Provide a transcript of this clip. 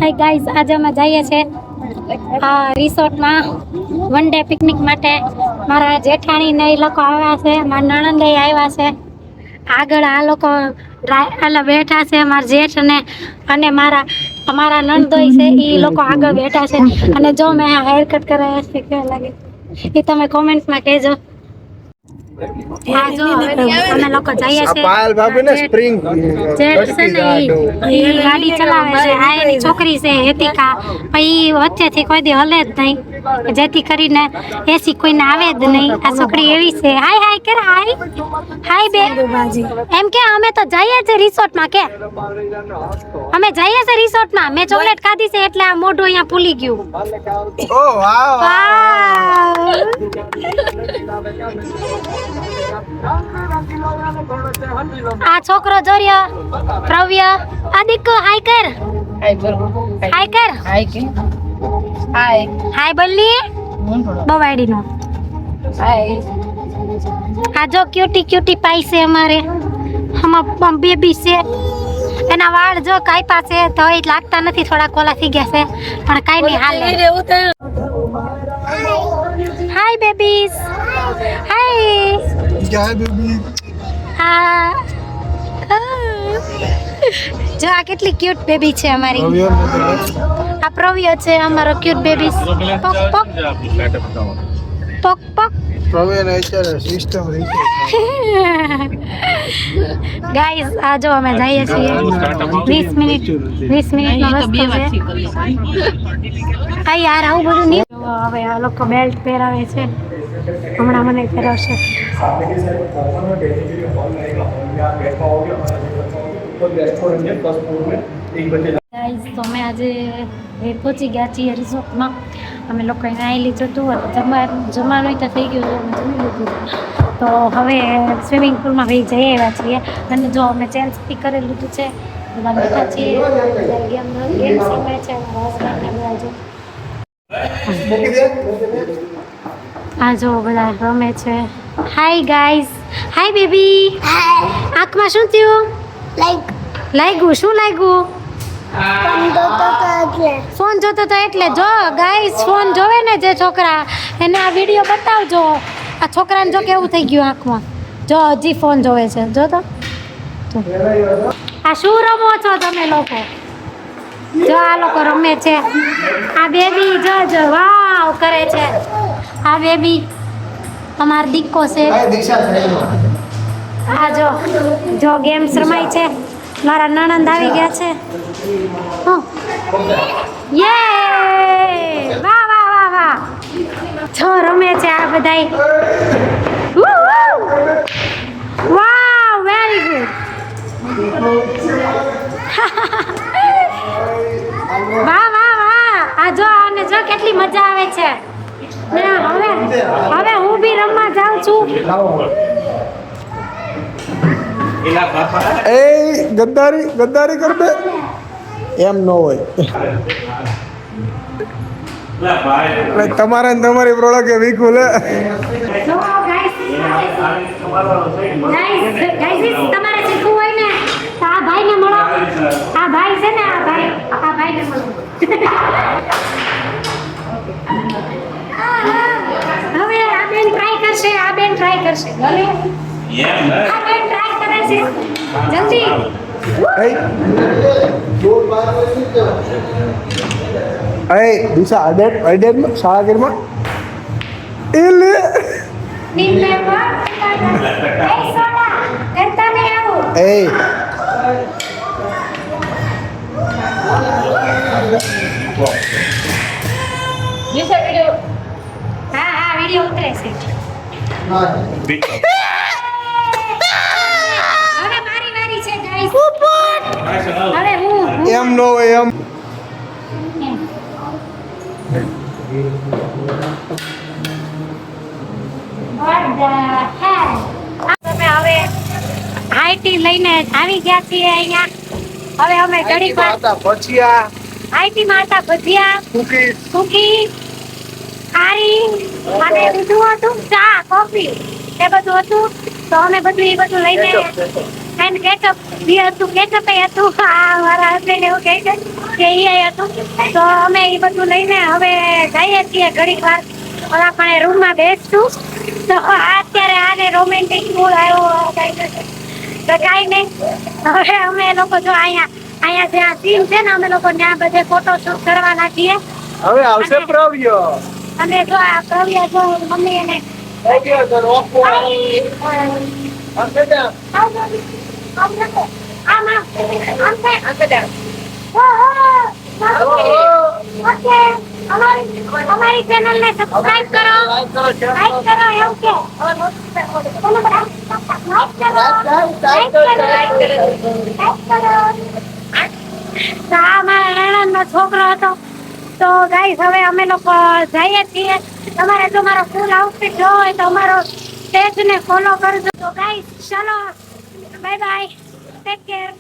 Hi guys, આજે અમે જઈએ છીએ રિસોર્ટમાં વન ડે પિકનિક માટે. મારા જેઠાણી ને એ લોકો આવ્યા છે, મારા નણંદ આવ્યા છે. આગળ આ લોકો એટલે બેઠા છે, મારા જેઠ અને અમારા નણંદોઈ છે એ લોકો આગળ બેઠા છે. અને જો મેં હેર કટ કરાવ્યા છે, કેવા લાગે એ તમે કોમેન્ટમાં કહેજો. અમે લોકો જઈએ છીએ. પાયલ ભાભી ને સ્પ્રિંગ જેઠ છે ને ઈ ગાડી ચલાવે છે. આ એની છોકરી છે હેતિકા, પણ ઈ વચ્ચેથી કોઈ દી હલે જ નહીં, જેથી કરીને એસી કોઈને આવે જ નહીં. આ છોકરી એવી છે. હાય હાય કરે, હાય હાય બે એમ કે અમે તો જઈએ છીએ રિસોર્ટમાં. કે અમે જઈએ છીએ રિસોર્ટમાં. મેં ચોકલેટ ખાધી છે એટલે આ મોઢું અહીંયા ફૂલી ગયું. ઓ વાવ આ છોકરો જોરિયો પ્રવ્ય આદિક હાય કર, હાય કર, હાય હાય બોલી બવાડી નો હાય. આ જો ક્યુટી ક્યુટી પાઈ છે અમારે, હમ બેબી છે. એના વાળ જો કાપ્યા છે તો એ લાગતા નથી, થોડા કોલા થઈ ગયા છે, પણ કાઈ નહીં હાલે. હાય બેબીઝ, હાય ક્યાં બેબી. જો આ કેટલી ક્યુટ બેબી છે અમારી. આ પ્રવ્ય છે અમારો ક્યુટ બેબી. પોક પોક પોક પોક. પ્રવ્ય ને અત્યારે સિસ્ટમ રહી છે. ગાઈસ આ જો અમે જઈએ છીએ 20 મિનિટનો રસ્તો છે. આ યાર આવું બધું નહીં. હવે આ લોકો બેલ્ટ પહેરાવે છે, હમણાં મને પહેરાવશે. ગાઈસ તો અમે આજે પહોંચી ગયા છીએ રિસોર્ટમાં. અમે લોકોએ નાહી લીધું હતું, જમવાનું તો થઈ ગયું, અમે જમી લીધું. તો હવે સ્વિમિંગ પૂલમાં ભાઈ જઈ આવ્યા છીએ. અને જો અમે ચેન્જ બી કરી લીધું છે, બધા બેઠા છીએ, ગેમ રમે છે. આ જો બધા રમે છે. હાય ગાઈસ, હાય બેબી. આંખમાં શું થયું? લાગ્યું? શું લાગ્યું? ફોન જોતો તો એટલે. જો ગાઈસ ફોન જોવે ને જે છોકરા, એને આ વિડીયો બતાવજો. આ છોકરાને જો કેવું થઈ ગયું આંખમાં, જો હજી ફોન જોવે છે. જો તો આ શું રમો છો તમે લોકો? જો આ લોકો રમે છે. આ બેબી જો વાવ કરે છે. આ બેબી અમાર દીકો છે. આ જો ગેમ્સ રમાય છે. મારા નણંદ આવી ગયા છે. યે વાહ વાહ વાહ વાહ. જો રમે છે આ બધાય. Wow very good. વાહ વાહ વાહ. આ જો આને જો કેટલી મજા આવે છે. હવે હું બી રમવા જાઉં છું. એ ગદ્દારી કર દે, એમ ન હોય. તમારા ને તમારી પ્રોડક્ટ વીક બોલે. તમારે શીખવું હોય ને તો આ ભાઈને મળો. આ ભાઈ છે ને, આ ભાઈને મળો. હવે આ બેન ટ્રાય કરશે. આ બેન ટ્રાય કરશે. જલ્દી. દિશા અડેટ શાળાગીરમાં એ લે. હા વિડિયો ઉતરે છે. એમ નો હોય એમ. તમે હવે હાઈટી લઈને આવી ગયા છીએ અહીંયા. હવે અમે ઘડી ભજીયા, હાઈટી માં હતા ભજીયા, કુકી, ખારી અને બીજું હતું ચા, કોફી, એ બધું હતું. તો અમે બધું લઈને એન્ડ કેચઅપ બી હતું, કેચઅપ હતું. મારા હસબન્ડ એવું કહે છે કે એ હતું. તો અમે એ બધું લઈને હવે જઈએ છીએ ઘડીક વાર ઓલા પણ રૂમમાં બેસશું. તો અત્યારે આને રોમેન્ટિક મૂડ આવ્યો તો કાંઈ નહીં. હવે અમે લોકો જો અહીંયા જ્યાં સીન છે ને અમે લોકો ત્યાં બધે ફોટો શૂટ કરવાના છીએ. હવે આવશે પ્રવ્ય. અને જો આ પ્રવ્ય જો મમ્મી એને અમારી ચેનલ ને સબસ્ક્રાઇબ કરો, લાઈક કરો એવું કે નો છોકરો હતો. તો ગાઈસ હવે અમે લોકો જઈએ છીએ. તમારે જો મારો ફૂલ આઉટફિટ જોવો હોય તો અમારો પેજ ને ફોલો કરજો. તો ગાઈસ ચલો બાય બાય, ટેક કેર.